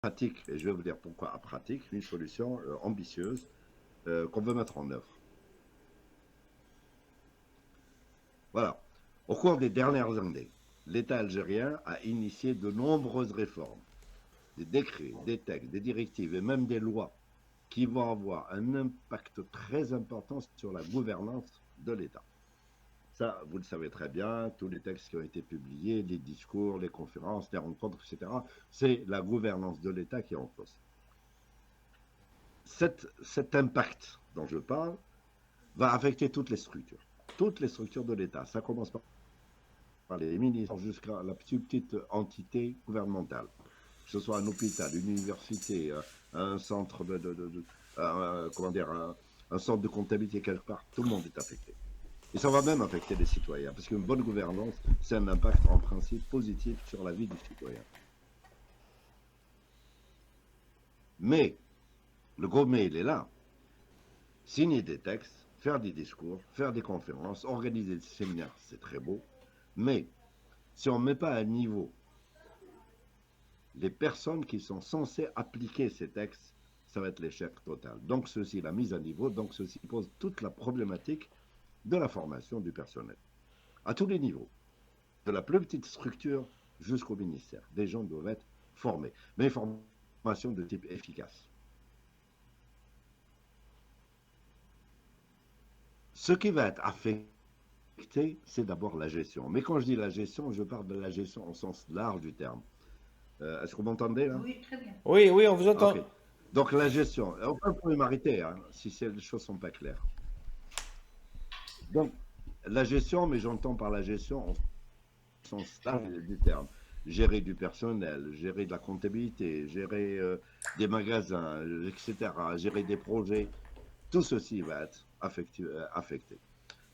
pratique, et je vais vous dire pourquoi à pratique, une solution ambitieuse qu'on veut mettre en œuvre. Voilà. Au cours des dernières années, l'État algérien a initié de nombreuses réformes, des décrets, des textes, des directives et même des lois qui vont avoir un impact très important sur la gouvernance de l'État. Ça, vous le savez très bien, tous les textes qui ont été publiés, les discours, les conférences, les rencontres, etc., c'est la gouvernance de l'État qui est en cause. Cet impact dont je parle va affecter toutes les structures de l'État. Ça commence par les ministres jusqu'à la plus petite entité gouvernementale, que ce soit un hôpital, une université, un centre comment dire, un centre de comptabilité quelque part, tout le monde est affecté. Et ça va même affecter les citoyens, parce qu'une bonne gouvernance, c'est un impact en principe positif sur la vie du citoyen. Mais, le gros mais, il est là. Signer des textes, faire des discours, faire des conférences, organiser des séminaires, c'est très beau. Mais, si on ne met pas à niveau les personnes qui sont censées appliquer ces textes, ça va être l'échec total. Donc, ceci, la mise à niveau, donc ceci pose toute la problématique de la formation du personnel, à tous les niveaux, de la plus petite structure jusqu'au ministère. Des gens doivent être formés, mais une formation de type efficace. Ce qui va être affecté, c'est d'abord la gestion. Mais quand je dis la gestion, je parle de la gestion au sens large du terme. Est-ce que vous m'entendez là? Oui, très bien. Oui, oui, on vous Ok. entend. Donc la gestion, aucun problème m'arrêter hein, si les choses ne sont pas claires. Donc la gestion, mais j'entends par la gestion au sens large du terme. Gérer du personnel, gérer de la comptabilité, gérer des magasins, etc., gérer des projets, tout ceci va être affecté.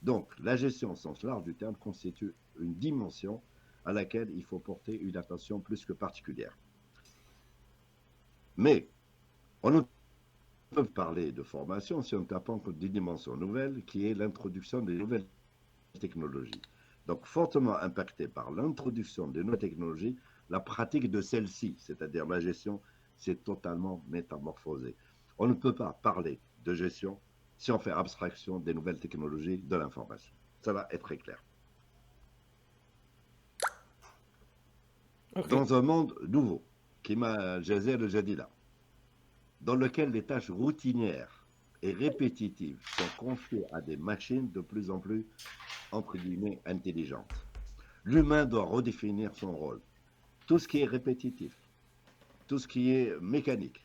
Donc, la gestion au sens large du terme constitue une dimension à laquelle il faut porter une attention plus que particulière. Mais, on ne peut parler de formation si on ne tape pas d'une dimension nouvelle qui est l'introduction des nouvelles technologies. Donc, fortement impacté par l'introduction des nouvelles technologies, la pratique de celles-ci, c'est-à-dire la gestion, s'est totalement métamorphosée. On ne peut pas parler de gestion si on fait abstraction des nouvelles technologies de l'information. Ça va être très clair. Ok. Dans un monde nouveau, qui m'a jasé le jadida, dans lequel les tâches routinières et répétitives sont confiées à des machines de plus en plus, entre guillemets, intelligentes. L'humain doit redéfinir son rôle. Tout ce qui est répétitif, tout ce qui est mécanique,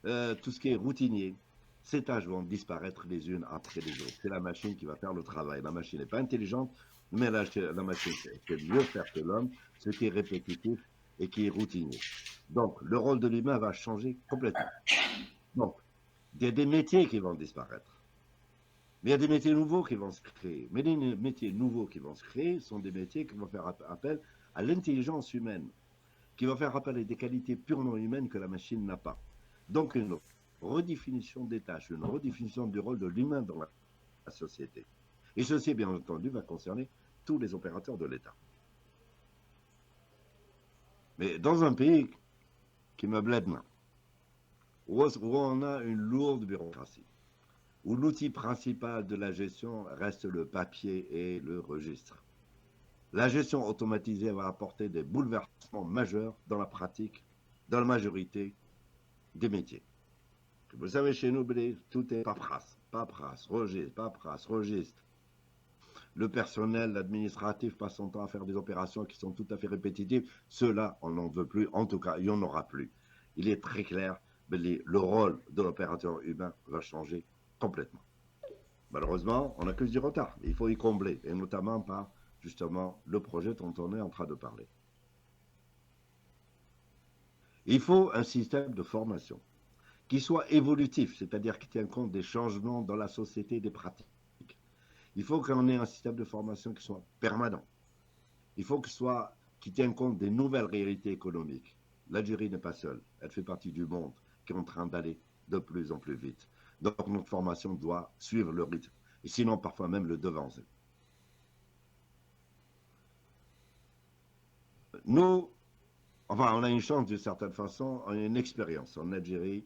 tout ce qui est routinier, ces tâches vont disparaître les unes après les autres. C'est la machine qui va faire le travail. La machine n'est pas intelligente, mais la machine sait mieux faire que l'homme, ce qui est répétitif et qui est routinier. Donc, le rôle de l'humain va changer complètement. Donc, il y a des métiers qui vont disparaître. Mais il y a des métiers nouveaux qui vont se créer. Mais les métiers nouveaux qui vont se créer sont des métiers qui vont faire appel à l'intelligence humaine, qui vont faire appel à des qualités purement humaines que la machine n'a pas. Donc, une redéfinition des tâches, une redéfinition du rôle de l'humain dans la société. Et ceci, bien entendu, va concerner tous les opérateurs de l'État. Mais dans un pays qui me bled, où on a une lourde bureaucratie, où l'outil principal de la gestion reste le papier et le registre, la gestion automatisée va apporter des bouleversements majeurs dans la pratique, dans la majorité des métiers. Vous savez, chez nous, tout est paperasse, paperasse, registre, paperasse, registre. Le personnel, l'administratif passe son temps à faire des opérations qui sont tout à fait répétitives. Cela, on n'en veut plus. En tout cas, il n'y en aura plus. Il est très clair, le rôle de l'opérateur humain va changer complètement. Malheureusement, on accuse du retard. Il faut y combler, et notamment par, justement, le projet dont on est en train de parler. Il faut un système de formation qui soit évolutif, c'est-à-dire qui tienne compte des changements dans la société, des pratiques. Il faut qu'on ait un système de formation qui soit permanent. Il faut qu'il tienne compte des nouvelles réalités économiques. L'Algérie n'est pas seule. Elle fait partie du monde qui est en train d'aller de plus en plus vite. Donc notre formation doit suivre le rythme. Et sinon, parfois même le devancer. Nous, Enfin, on a une chance d'une certaine façon, on a une expérience en Algérie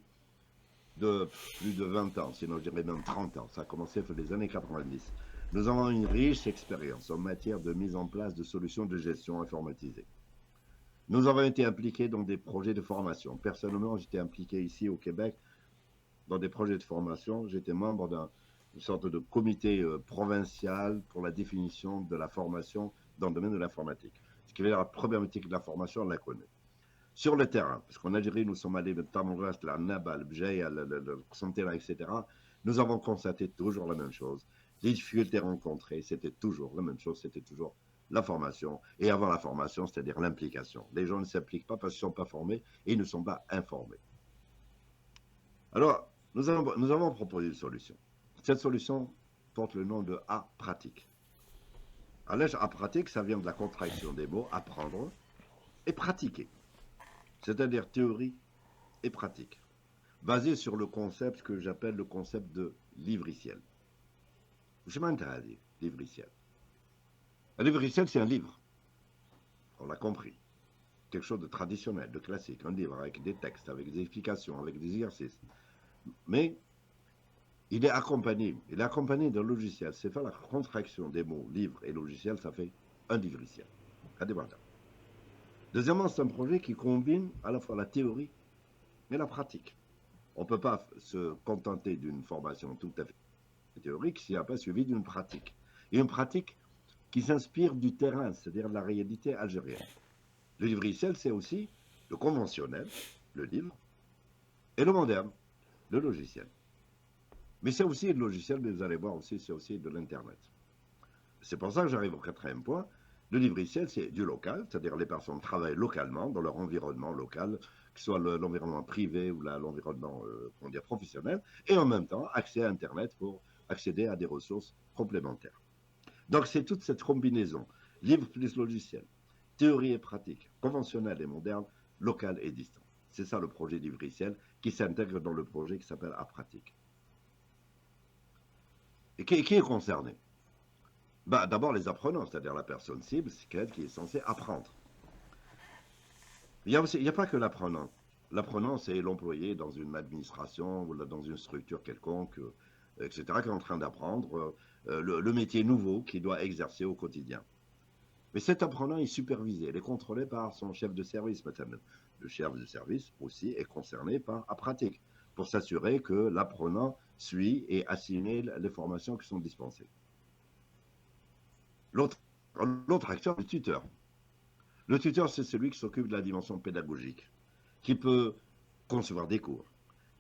de plus de 20 ans, sinon je dirais même 30 ans. Ça a commencé dans les années 90. Nous avons une riche expérience en matière de mise en place de solutions de gestion informatisées. Nous avons été impliqués dans des projets de formation. Personnellement, j'étais impliqué ici au Québec dans des projets de formation. J'étais membre d'une sorte de comité provincial pour la définition de la formation dans le domaine de l'informatique. Ce qui veut dire la problématique de la formation, on la connaît. Sur le terrain, parce qu'en Algérie, nous sommes allés de Tamourest, la Naba, le Bjeya, le Santera, etc. Nous avons constaté toujours la même chose. Les difficultés rencontrées, c'était toujours la même chose, c'était toujours la formation. Et avant la formation, c'est-à-dire l'implication. Les gens ne s'impliquent pas parce qu'ils ne sont pas formés et ils ne sont pas informés. Alors, nous avons proposé une solution. Cette solution porte le nom de A pratique. Alors, A pratique, ça vient de la contraction des mots apprendre et pratiquer. C'est-à-dire théorie et pratique, basé sur le concept que j'appelle le concept de livriciel. Je m'interdis, livriciel. Un livriciel, c'est un livre. On l'a compris. Quelque chose de traditionnel, de classique, un livre avec des textes, avec des explications, avec des exercices. Mais il est accompagné d'un logiciel. C'est faire la contraction des mots livre et logiciel, ça fait un livriciel. Deuxièmement, c'est un projet qui combine à la fois la théorie et la pratique. On ne peut pas se contenter d'une formation tout à fait théorique s'il n'y a pas suivi d'une pratique. Et une pratique qui s'inspire du terrain, c'est-à-dire de la réalité algérienne. Le livriciel, c'est aussi le conventionnel, le livre, et le moderne, le logiciel. Mais c'est aussi le logiciel, mais vous allez voir aussi, c'est aussi de l'Internet. C'est pour ça que j'arrive au quatrième point. Le livriciel, c'est du local, c'est-à-dire les personnes travaillent localement, dans leur environnement local, que ce soit l'environnement privé ou l'environnement professionnel, et en même temps, accès à Internet pour accéder à des ressources complémentaires. Donc, c'est toute cette combinaison, livre plus logiciel, théorie et pratique, conventionnelle et moderne, local et distant. C'est ça le projet livriciel qui s'intègre dans le projet qui s'appelle A Pratique. Et qui est concerné? D'abord les apprenants, c'est-à-dire la personne cible, c'est elle qui est censée apprendre. Il n'y a pas que l'apprenant. L'apprenant, c'est l'employé dans une administration ou dans une structure quelconque, etc., qui est en train d'apprendre le métier nouveau qu'il doit exercer au quotidien. Mais cet apprenant est supervisé, il est contrôlé par son chef de service, maintenant. Le chef de service aussi est concerné par la pratique, pour s'assurer que l'apprenant suit et assimile les formations qui sont dispensées. L'autre acteur, le tuteur. Le tuteur, c'est celui qui s'occupe de la dimension pédagogique, qui peut concevoir des cours,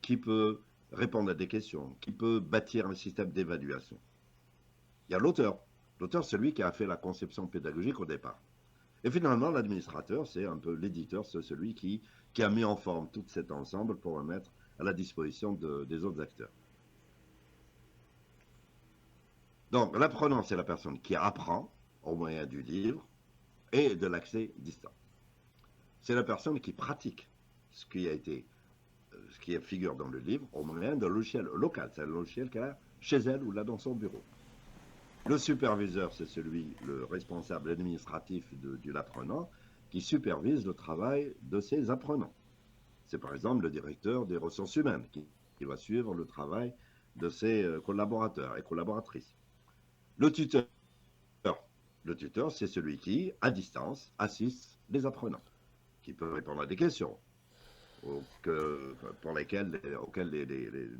qui peut répondre à des questions, qui peut bâtir un système d'évaluation. Il y a l'auteur. L'auteur, c'est celui qui a fait la conception pédagogique au départ. Et finalement, l'administrateur, c'est un peu l'éditeur, c'est celui qui a mis en forme tout cet ensemble pour le mettre à la disposition des autres acteurs. Donc, l'apprenant, c'est la personne qui apprend au moyen du livre et de l'accès distant. C'est la personne qui pratique ce qui figure dans le livre au moyen d'un logiciel local. C'est un logiciel qu'elle a chez elle ou là dans son bureau. Le superviseur, c'est le responsable administratif de l'apprenant qui supervise le travail de ses apprenants. C'est par exemple le directeur des ressources humaines qui va suivre le travail de ses collaborateurs et collaboratrices. Le tuteur, c'est celui qui, à distance, assiste les apprenants, qui peut répondre à des questions auxquelles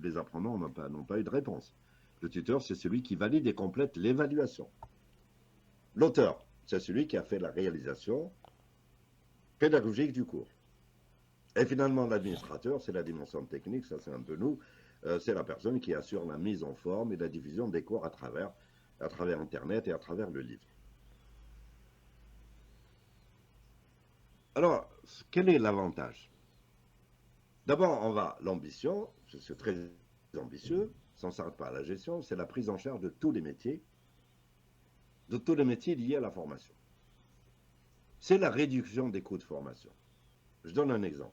les apprenants n'ont pas eu de réponse. Le tuteur, c'est celui qui valide et complète l'évaluation. L'auteur, c'est celui qui a fait la réalisation pédagogique du cours. Et finalement, l'administrateur, c'est la dimension technique, ça c'est un peu nous, c'est la personne qui assure la mise en forme et la diffusion des cours à travers Internet et à travers le livre. Alors, quel est l'avantage? D'abord, l'ambition, c'est très ambitieux, ça ne s'arrête pas à la gestion, c'est la prise en charge de tous les métiers liés à la formation. C'est la réduction des coûts de formation. Je donne un exemple.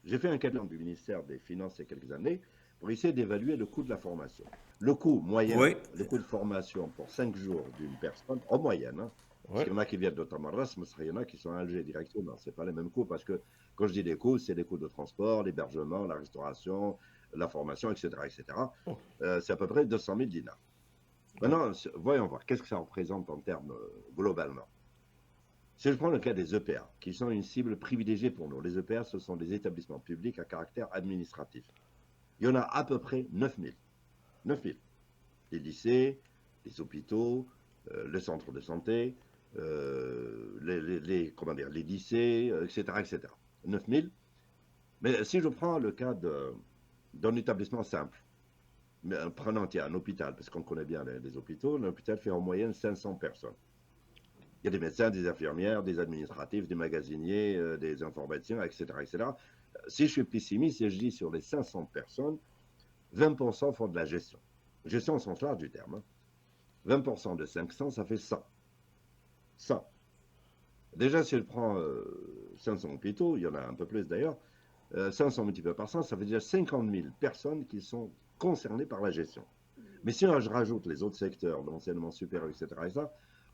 J'ai fait un calcul du ministère des Finances il y a quelques années pour essayer d'évaluer le coût de la formation. Le coût moyen, le coût de formation pour 5 jours d'une personne, en moyenne, Parce qu'il Ouais. y en a qui viennent de Tamarras, mais il y en a qui sont à Alger directement. Ce n'est pas les mêmes coûts parce que quand je dis des coûts, c'est les coûts de transport, l'hébergement, la restauration, la formation, etc. etc. Oh, C'est à peu près 200 000 dinars. ouais. Maintenant, voyons voir, qu'est-ce que ça représente en termes globalement. Si je prends le cas des EPA, qui sont une cible privilégiée pour nous, les EPA, ce sont des établissements publics à caractère administratif. Il y en a à peu près 9 000. 9 000. Les lycées, les hôpitaux, les centres de santé, comment dire, les lycées, etc., etc. 9 000. Mais si je prends le cas d'un établissement simple, mais prenant un hôpital, parce qu'on connaît bien les hôpitaux, l'hôpital fait en moyenne 500 personnes. Il y a des médecins, des infirmières, des administratifs, des magasiniers, des informaticiens, etc., etc. Si je suis pessimiste et je dis sur les 500 personnes, 20% font de la gestion. Gestion au sens large du terme. Hein. 20% de 500, ça fait 100. 100. Déjà, si je prends 500 hôpitaux, il y en a un peu plus d'ailleurs, 500 multiplié par 100, ça fait déjà 50 000 personnes qui sont concernées par la gestion. Mais si je rajoute les autres secteurs, l'enseignement supérieur, etc.,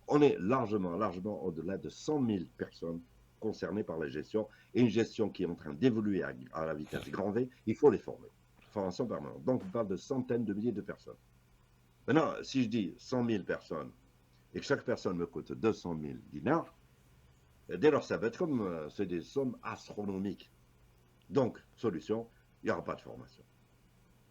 on est largement, largement au-delà de 100 000 personnes concernées par la gestion, et une gestion qui est en train d'évoluer à la vitesse grand V, il faut les former. Formation permanente. Donc, on parle de centaines de milliers de personnes. Maintenant, si je dis 100 000 personnes, et que chaque personne me coûte 200 000 dinars, dès lors, ça va être comme, c'est des sommes astronomiques. Donc, solution, il n'y aura pas de formation.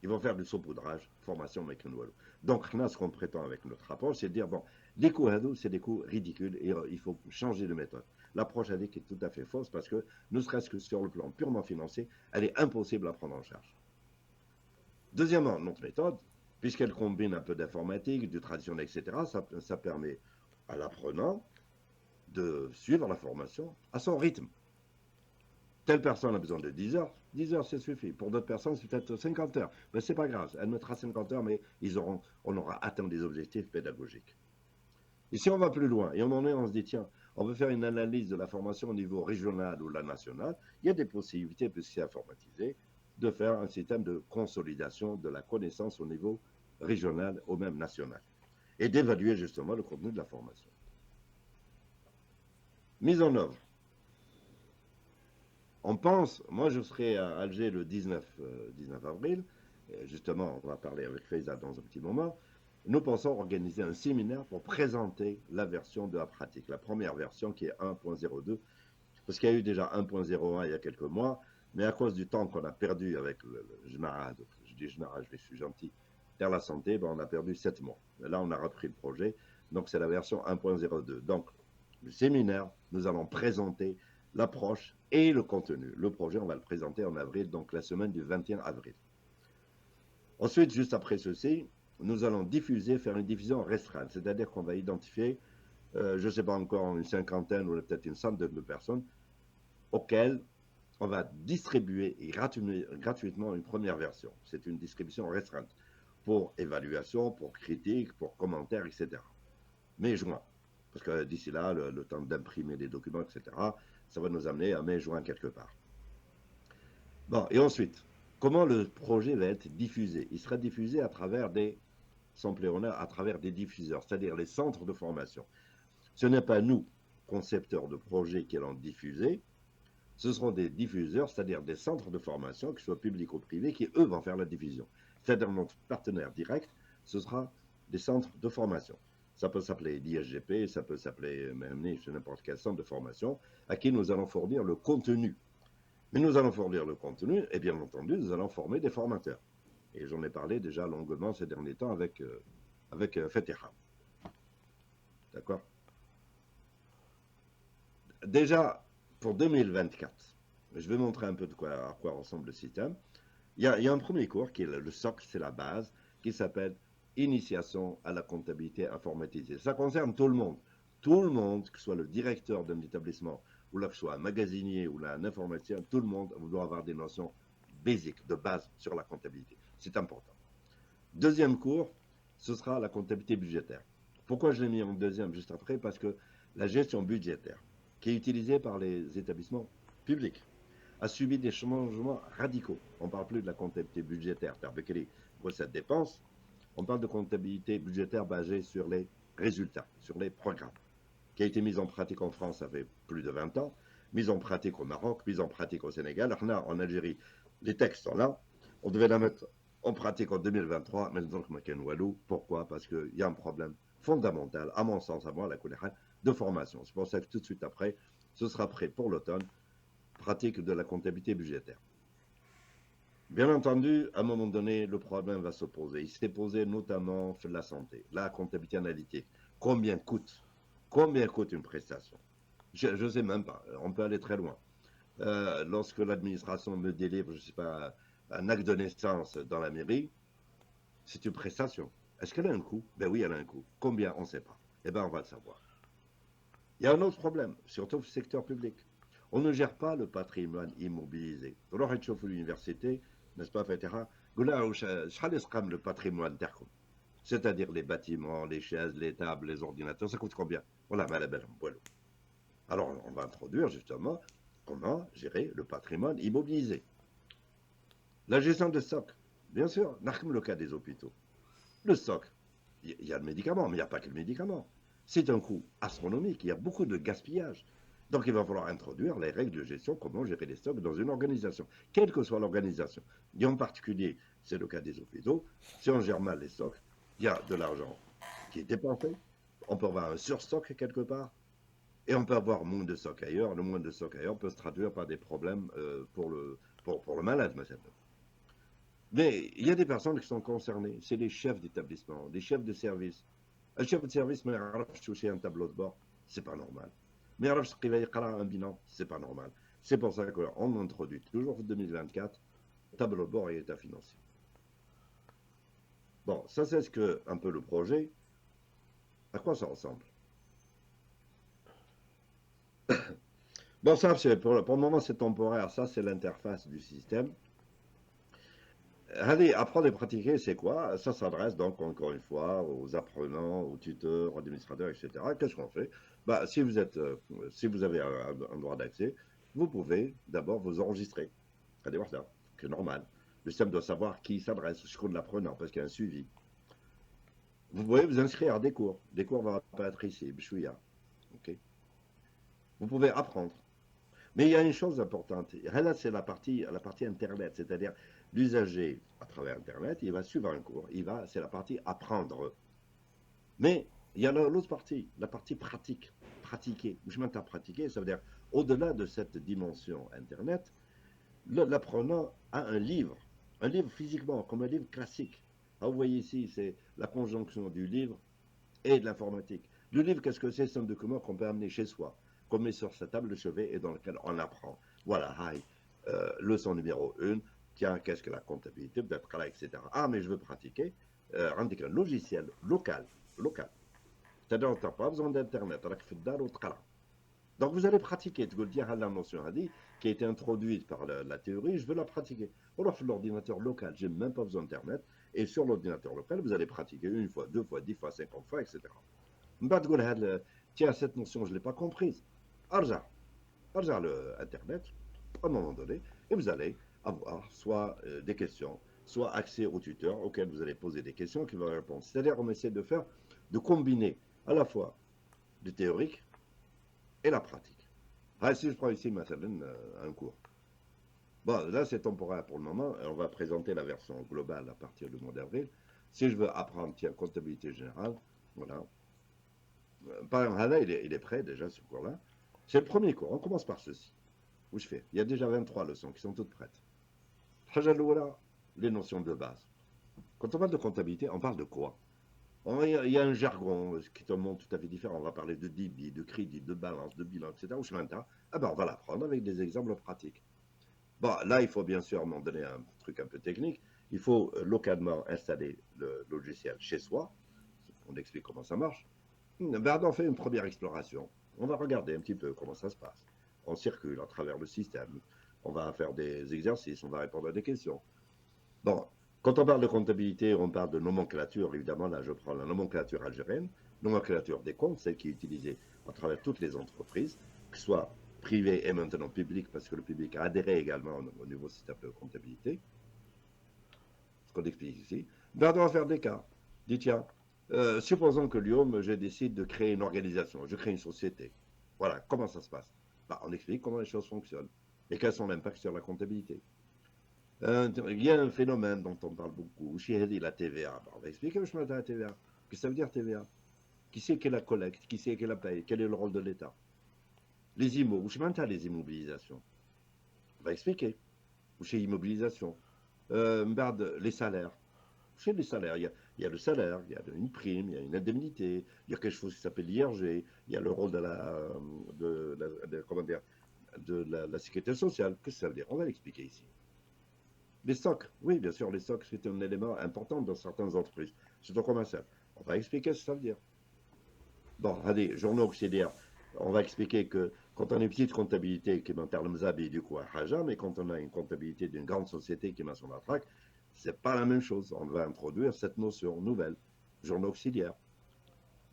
Ils vont faire du saupoudrage, formation mécano. Donc, là, ce qu'on prétend avec notre rapport, c'est de dire, bon, les coûts hado, c'est des coûts ridicules et il faut changer de méthode. L'approche ADIC est tout à fait fausse parce que, ne serait-ce que sur le plan purement financier, elle est impossible à prendre en charge. Deuxièmement, notre méthode, puisqu'elle combine un peu d'informatique, du traditionnel, etc., ça permet à l'apprenant de suivre la formation à son rythme. Telle personne a besoin de 10 heures, 10 heures, ça suffit. Pour d'autres personnes, c'est peut-être 50 heures. Mais c'est pas grave, elle mettra 50 heures, mais on aura atteint des objectifs pédagogiques. Et si on va plus loin, et on se dit, tiens, on veut faire une analyse de la formation au niveau régional ou la nationale, il y a des possibilités, puisque c'est informatisé, de faire un système de consolidation de la connaissance au niveau régional ou même national. Et d'évaluer justement le contenu de la formation. Mise en œuvre. On pense, moi je serai à Alger le 19 avril, justement on va parler avec Faiza dans un petit moment, nous pensons organiser un séminaire pour présenter la version de la pratique, la première version qui est 1.02, parce qu'il y a eu déjà 1.01 il y a quelques mois, mais à cause du temps qu'on a perdu avec le Jnara, je dis Jnara, je suis gentil, vers la santé, ben on a perdu 7 mois. Et là on a repris le projet, donc c'est la version 1.02. Donc le séminaire, nous allons présenter l'approche et le contenu. Le projet, on va le présenter en avril, donc la semaine du 21 avril. Ensuite, juste après ceci, nous allons diffuser, faire une diffusion restreinte, c'est-à-dire qu'on va identifier, je ne sais pas encore, une cinquantaine ou peut-être une centaine de personnes auxquelles on va distribuer gratuitement une première version. C'est une distribution restreinte pour évaluation, pour critique, pour commentaires, etc. Mai-juin. Parce que d'ici là, le temps d'imprimer les documents, etc., ça va nous amener à mai-juin quelque part. Bon, et ensuite, comment le projet va être diffusé? Il sera diffusé à travers à travers des diffuseurs, c'est-à-dire les centres de formation. Ce n'est pas nous, concepteurs de projets, qui allons diffuser, ce seront des diffuseurs, c'est-à-dire des centres de formation, que ce soit publics ou privés, qui, eux, vont faire la diffusion. C'est-à-dire notre partenaire direct, ce sera des centres de formation. Ça peut s'appeler l'ISGP, ça peut s'appeler même n'importe quel centre de formation, à qui nous allons fournir le contenu. Mais nous allons fournir le contenu, et bien entendu, nous allons former des formateurs. Et j'en ai parlé déjà longuement ces derniers temps avec Fetiha. D'accord? Déjà, pour 2024, je vais montrer un peu à quoi ressemble le système. Il y a un premier cours qui est le socle, c'est la base, qui s'appelle Initiation à la comptabilité informatisée. Ça concerne tout le monde. Tout le monde, que ce soit le directeur d'un établissement, ou là que ce soit un magasinier ou là un informaticien, tout le monde doit avoir des notions basiques, de base sur la comptabilité. C'est important. Deuxième cours, ce sera la comptabilité budgétaire. Pourquoi je l'ai mis en deuxième juste après? Parce que la gestion budgétaire, qui est utilisée par les établissements publics, a subi des changements radicaux. On ne parle plus de la comptabilité budgétaire, avec les recettes-dépenses. On parle de comptabilité budgétaire basée sur les résultats, sur les programmes. qui a été mise en pratique en France, ça fait plus de 20 ans, mise en pratique au Maroc, mise en pratique au Sénégal. En Algérie, les textes sont là. On devait la mettre en pratique en 2023, mais donc Walou. Pourquoi? Parce qu'il y a un problème fondamental, à mon sens, à moi, la couleur de formation. C'est pour ça que tout de suite après, ce sera prêt pour l'automne, pratique de la comptabilité budgétaire. Bien entendu, à un moment donné, le problème va se poser. Il s'est posé notamment sur la santé, la comptabilité analytique. Combien coûte une prestation? Je ne sais même pas. On peut aller très loin. Lorsque l'administration me délivre, je ne sais pas, un acte de naissance dans la mairie, c'est une prestation. Est-ce qu'elle a un coût? Ben oui, elle a un coût. Combien? On ne sait pas. Eh bien, on va le savoir. Il y a un autre problème, surtout au secteur public. On ne gère pas le patrimoine immobilisé. Vous l'université, n'est-ce pas, le patrimoine tercom. C'est-à-dire les bâtiments, les chaises, les tables, les ordinateurs, ça coûte combien? Voilà, mais la belle en boileau. Alors, on va introduire justement comment gérer le patrimoine immobilisé. La gestion de stock, bien sûr, le cas des hôpitaux. Le stock, il y a le médicament, mais il n'y a pas que le médicament. C'est un coût astronomique, il y a beaucoup de gaspillage. Donc il va falloir introduire les règles de gestion, comment gérer les stocks dans une organisation, quelle que soit l'organisation. Et en particulier, c'est le cas des hôpitaux, si on gère mal les stocks, il y a de l'argent qui est dépensé, on peut avoir un surstock quelque part, et on peut avoir moins de stock ailleurs. Le moins de stock ailleurs peut se traduire par des problèmes pour le malade, monsieur. Mais il y a des personnes qui sont concernées, c'est les chefs d'établissement, les chefs de service. Un chef de service, mais toucher un tableau de bord, c'est pas normal. Mais un bilan, c'est pas normal. C'est pour ça qu'on introduit toujours en 2024 tableau de bord et état financier. Bon, ça c'est un peu le projet. À quoi ça ressemble? Bon, ça, pour le moment, c'est temporaire. Ça, c'est l'interface du système. Allez, apprendre et pratiquer, c'est quoi? Ça s'adresse donc, encore une fois, aux apprenants, aux tuteurs, aux administrateurs, etc. Qu'est-ce qu'on fait? Bah, si vous avez un droit d'accès, vous pouvez d'abord vous enregistrer. Allez voir ça, c'est normal. Le système doit savoir qui s'adresse, jusqu'au de l'apprenant, parce qu'il y a un suivi. Vous pouvez vous inscrire à des cours. Des cours vont apparaître ici, Bchouya. Ok. Vous pouvez apprendre. Mais il y a une chose importante. Là, c'est la partie Internet, c'est-à-dire l'usager, à travers Internet, il va suivre un cours. C'est la partie apprendre. Mais il y a l'autre partie, la partie pratique, pratiquer. Je m'entends pratiquer, ça veut dire, au-delà de cette dimension Internet, l'apprenant a un livre physiquement, comme un livre classique. Ah, vous voyez ici, c'est la conjonction du livre et de l'informatique. Le livre, qu'est-ce que c'est? C'est un document qu'on peut amener chez soi, qu'on met sur sa table de chevet et dans lequel on apprend. Voilà, leçon numéro 1. Tiens, qu'est-ce que la comptabilité, peut-être là, etc. Ah, mais je veux pratiquer. Rendez un logiciel local. C'est-à-dire, on n'a pas besoin d'Internet. Donc, vous allez pratiquer. Tu veux dire à la notion qui a été introduite par la théorie, je veux la pratiquer. On sur l'ordinateur local, je n'ai même pas besoin d'Internet. Et sur l'ordinateur local, vous allez pratiquer 1 fois, 2 fois, 10 fois, 50 fois, etc. Tiens, cette notion, je ne l'ai pas comprise. Arja l'Internet, à un moment donné, et vous allez avoir soit des questions, soit accès au tuteur auquel vous allez poser des questions qui vont répondre. C'est-à-dire, on essaie de combiner à la fois le théorique et la pratique. Si je prends ici, un cours. Bon, là, c'est temporaire pour le moment. On va présenter la version globale à partir du mois d'avril. Si je veux apprendre, tiens, comptabilité générale, voilà. Par exemple, là, il est prêt déjà, ce cours-là. C'est le premier cours. On commence par ceci. Où je fais? Il y a déjà 23 leçons qui sont toutes prêtes. Les notions de base. Quand on parle de comptabilité, on parle de quoi? Il y a un jargon qui est un monde tout à fait différent. On va parler de débit, de crédit, de balance, de bilan, etc. On va l'apprendre avec des exemples pratiques. Bon, là, il faut bien sûr m'en donner un truc un peu technique. Il faut localement installer le logiciel chez soi. On explique comment ça marche. On fait une première exploration. On va regarder un petit peu comment ça se passe. On circule à travers le système. On va faire des exercices, on va répondre à des questions. Bon, quand on parle de comptabilité, on parle de nomenclature. Évidemment, là, je prends la nomenclature algérienne, nomenclature des comptes, celle qui est utilisée à travers toutes les entreprises, que ce soit privées et maintenant publiques, parce que le public a adhéré également au nouveau système de comptabilité. Ce qu'on explique ici. On va faire des cas. Dit, tiens, Supposons que Lyon, je décide de créer une organisation, je crée une société. Voilà, comment ça se passe? Bah, on explique comment les choses fonctionnent et quels sont l'impact sur la comptabilité. Il y a un phénomène dont on parle beaucoup, chez la TVA. Bah, on va expliquer je la TVA. Qu'est-ce que ça veut dire TVA? Qui c'est qui la collecte? Qui c'est qui la paye? Quel est le rôle de l'État? Les IMO, je m'entends les immobilisations. On va expliquer. Ou chez immobilisation. Les salaires. Chez les salaires, il y a le salaire, il y a une prime, il y a une indemnité, il y a quelque chose qui s'appelle l'IRG, il y a le rôle comment dire, la sécurité sociale. Qu'est-ce que ça veut dire? On va l'expliquer ici. Les stocks, oui, bien sûr, les stocks, c'est un élément important dans certaines entreprises, surtout commerciales. On va expliquer ce que ça veut dire. Bon, allez, journaux auxiliaires, on va expliquer que quand on a une petite comptabilité qui m'interne Mzabi du coup à Haja, mais quand on a une comptabilité d'une grande société qui m'a son matraque, c'est pas la même chose. On va introduire cette notion nouvelle, journaux auxiliaires.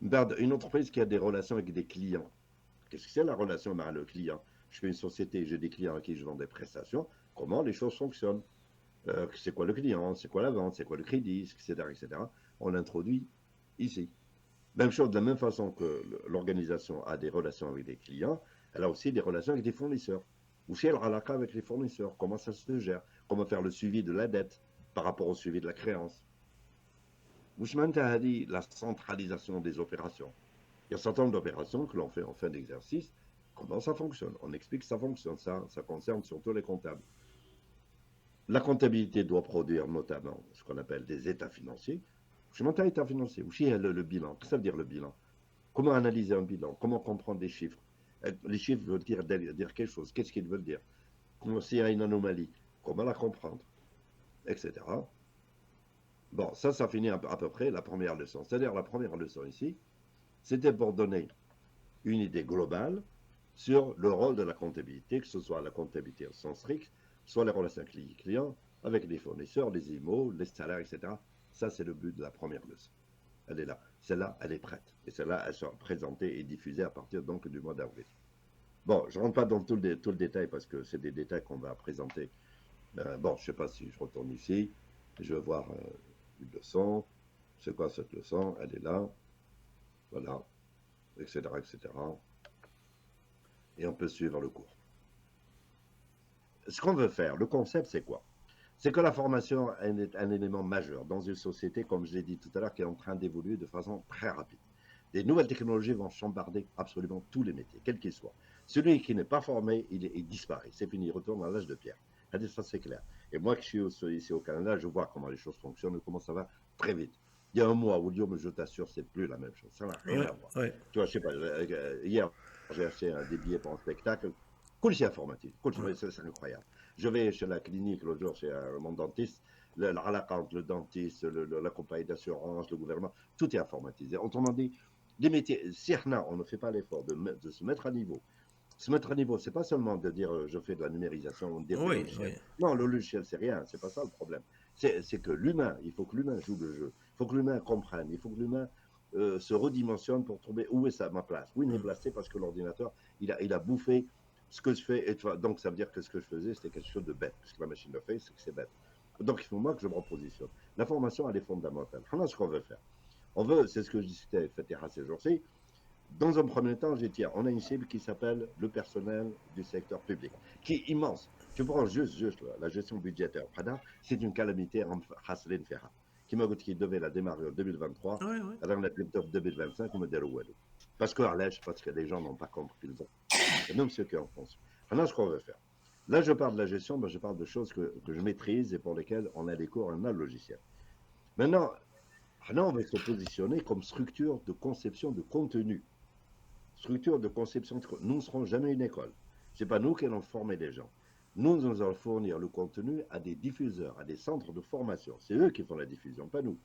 Une entreprise qui a des relations avec des clients. Qu'est-ce que c'est la relation avec le client? Je fais une société, j'ai des clients à qui je vends des prestations. Comment les choses fonctionnent? C'est quoi le client? C'est quoi la vente? C'est quoi le crédit? Etc., etc. On l'introduit ici. Même chose, de la même façon que l'organisation a des relations avec des clients, elle a aussi des relations avec des fournisseurs. Ou si elle a l'accord avec les fournisseurs, comment ça se gère? Comment faire le suivi de la dette par rapport au suivi de la créance? Mouchman a dit la centralisation des opérations. Il y a un certain nombre d'opérations que l'on fait en fin d'exercice. Comment ça fonctionne? On explique que ça fonctionne. Ça concerne surtout les comptables. La comptabilité doit produire notamment ce qu'on appelle des états financiers. Je m'entends état financier. Aussi, le bilan. Qu'est-ce que ça veut dire le bilan? Comment analyser un bilan? Comment comprendre des chiffres? Les chiffres veulent dire quelque chose. Qu'est-ce qu'ils veulent dire? S'il y a une anomalie, comment la comprendre? Etc. Bon, ça finit à peu près la première leçon. C'est-à-dire la première leçon ici, c'était pour donner une idée globale sur le rôle de la comptabilité, que ce soit la comptabilité au sens strict, soit les relations clients avec les fournisseurs, les IMO, les salaires, etc. Ça, c'est le but de la première leçon. Elle est là. Celle-là, elle est prête. Et celle-là, elle sera présentée et diffusée à partir donc du mois d'avril. Bon, je ne rentre pas dans tout le détail parce que c'est des détails qu'on va présenter. Bon, je ne sais pas si je retourne ici. Je vais voir une leçon. C'est quoi cette leçon? Elle est là. Voilà. Etc. etc. Et on peut suivre le cours. Ce qu'on veut faire, le concept, c'est quoi? C'est que la formation est un élément majeur dans une société, comme je l'ai dit tout à l'heure, qui est en train d'évoluer de façon très rapide. Des nouvelles technologies vont chambarder absolument tous les métiers, quels qu'ils soient. Celui qui n'est pas formé, il disparaît. C'est fini, il retourne à l'âge de pierre. Ça, c'est clair. Et moi qui suis ici au Canada, je vois comment les choses fonctionnent et comment ça va très vite. Il y a un mois, William, je t'assure, c'est plus la même chose. Ça n'a rien Ouais, à voir. ouais, Tu vois, je sais pas, hier, j'ai acheté des billets pour un spectacle. Cool, c'est informatique. Cool, ouais. c'est incroyable. Je vais chez la clinique l'autre jour, chez mon dentiste. Le dentiste, la compagnie d'assurance, le gouvernement, tout est informatisé. Autrement dit, les métiers, CERNA, on ne fait pas l'effort de se mettre à niveau. Se mettre à niveau, c'est pas seulement de dire je fais de la numérisation, de dire des Oui, logiciels. oui. Non, le logiciel, c'est rien, c'est pas ça le problème. C'est que l'humain, il faut que l'humain joue le jeu. Il faut que l'humain comprenne, il faut que l'humain se redimensionne pour trouver où est ma place. Où il est placé parce que l'ordinateur, il a bouffé ce que je fais. Donc, ça veut dire que ce que je faisais, c'était quelque chose de bête. Parce que la machine le fait, c'est que c'est bête. Donc, il faut moi que je me repositionne. La formation, elle est fondamentale. Voilà ce qu'on veut faire. On veut, c'est ce que je discutais avec Fatira ces jours-ci, dans un premier temps, j'ai dit, on a une cible qui s'appelle le personnel du secteur public, qui est immense. Tu prends juste la gestion budgétaire. C'est une calamité en Hasselin Ferra, qui m'a dit qu'il devait la démarrer en 2023, Ouais, ouais. avant la en 2025, on me dit parce que parce que les gens n'ont pas compris le vent. Et même ceux qui en font. Maintenant, ce qu'on veut faire. Là, je parle de la gestion, mais je parle de choses que je maîtrise et pour lesquelles on a des cours, on a le logiciel. Maintenant, on va se positionner comme structure de conception de contenu. Structure de conception. Nous ne serons jamais une école. Ce n'est pas nous qui allons former les gens. Nous allons fournir le contenu à des diffuseurs, à des centres de formation. C'est eux qui font la diffusion, pas nous.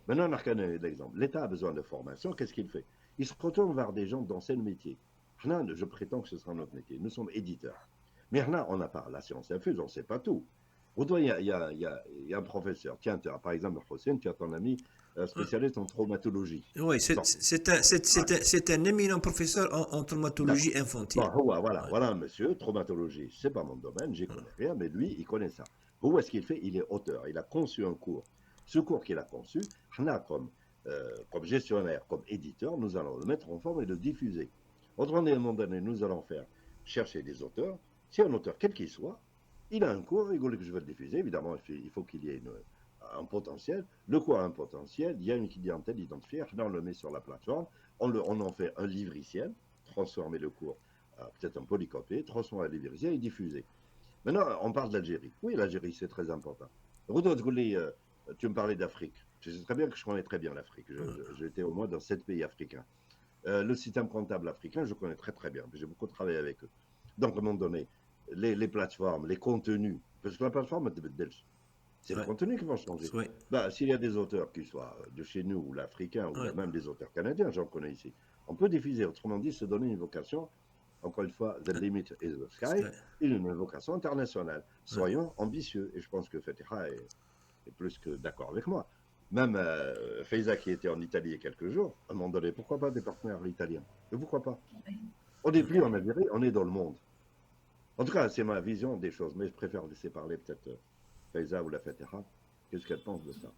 Maintenant, on a qu'un exemple. L'État a besoin de formation. Qu'est-ce qu'il fait? Il se retourne vers des gens dans ce métier. Je prétends que ce sera notre métier. Nous sommes éditeurs. Mais là, on n'a pas la science infuse, on ne sait pas tout. Autant il y a un professeur. Tiens, par exemple, Hossein, tu as ton ami spécialiste en traumatologie. Oui, Bon, c'est un éminent professeur en d'accord. traumatologie infantile. Bon, Ouais. voilà un monsieur, traumatologie, c'est pas mon domaine, j'y connais rien, mais lui, il connaît ça. Où est-ce qu'il fait? Il est auteur, il a conçu un cours. Ce cours qu'il a conçu, on a comme comme gestionnaire, comme éditeur, nous allons le mettre en forme et le diffuser. Autrement dit, à un moment donné, nous allons faire chercher des auteurs. Si un auteur, quel qu'il soit, il a un cours, il veut que je vais le diffuser. Évidemment, il faut qu'il y ait un potentiel. Le cours a un potentiel, il y a une clientèle identifiée. Là, on le met sur la plateforme, on en fait un livriciel, transformer le cours, peut-être un polycopier, transformer un livriciel et diffuser. Maintenant, on parle d'Algérie. Oui, l'Algérie, c'est très important. Tu me parlais d'Afrique. Je sais très bien que je connais très bien l'Afrique. J'ai été au moins dans 7 pays africains. Le système comptable africain, je connais très très bien. J'ai beaucoup travaillé avec eux. Donc, à un moment donné, les plateformes, les contenus, parce que la plateforme, c'est le Ouais, contenu qui va changer. ouais, Bah, s'il y a des auteurs qui soient de chez nous, ou l'africain, ou ouais, même des auteurs canadiens, j'en connais ici, on peut diffuser, autrement dit, se donner une vocation, encore une fois, the limit is the sky, ouais, une vocation internationale. ouais. Soyons ambitieux, et je pense que Fatiha est plus que d'accord avec moi. Même Faiza qui était en Italie il y a quelques jours, à un moment donné, pourquoi pas des partenaires italiens? Et pourquoi pas? On n'est plus en Algérie, on est dans le monde. En tout cas, c'est ma vision des choses, mais je préfère laisser parler peut-être Faiza ou la Fatiha. Qu'est-ce qu'elle pense de ça?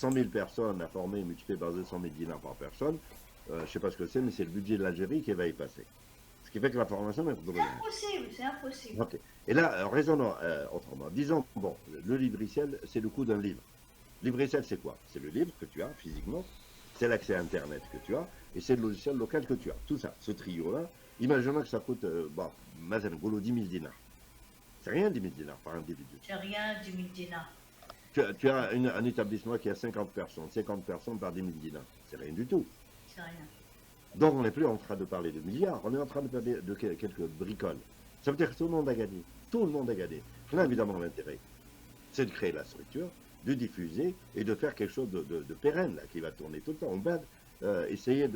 100 000 personnes à former, multiplié par 200 000 dinars par personne, je ne sais pas ce que c'est, mais c'est le budget de l'Algérie qui va y passer. Ce qui fait que la formation est C'est impossible, c'est impossible. Ok. Et là, raisonnons autrement. Disons, bon, le libriciel, c'est le coût d'un livre. Libriciel, c'est quoi? C'est le livre que tu as physiquement, c'est l'accès à Internet que tu as, et c'est le logiciel local que tu as. Tout ça, ce trio-là, imaginons que ça coûte, bon, 10 000 dinars. C'est rien 10 000 dinars par individu. C'est rien, 10 000 dinars. Tu as un établissement qui a 50 personnes par 10 000 dinars. C'est rien du tout. C'est rien. Donc on n'est plus en train de parler de milliards, on est en train de parler de quelques bricoles. Ça veut dire que tout le monde a gagné. Tout le monde a gagné. Là, évidemment, l'intérêt, c'est de créer la structure, de diffuser et de faire quelque chose de pérenne, là, qui va tourner tout le temps. On va essayer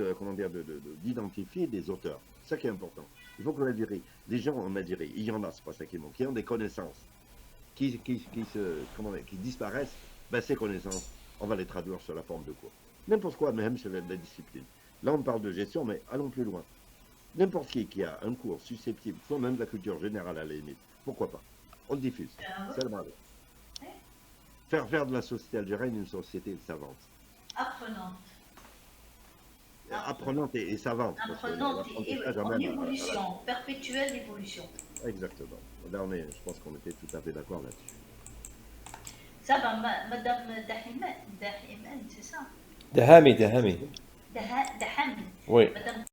d'identifier des auteurs. C'est ça qui est important. Il faut qu'on Algérie, les gens en Algérie, il y en a, c'est pas ça qui manque, qui ont des connaissances, qui disparaissent, ben, ces connaissances, on va les traduire sur la forme de cours. N'importe quoi, même sur la discipline. Là, on parle de gestion, mais allons plus loin. N'importe qui a un cours susceptible, soit même de la culture générale à la limite, pourquoi pas? On le diffuse. C'est le mal. Faire de la société algérienne une société savante. Apprenante. Apprenante et savante. Apprenante et en évolution, perpétuelle évolution. Exactement. Là, je pense qu'on était tout à fait d'accord là-dessus. Ça va, Madame Dahiman, c'est ça? Dahami. Dahami. Oui. Madame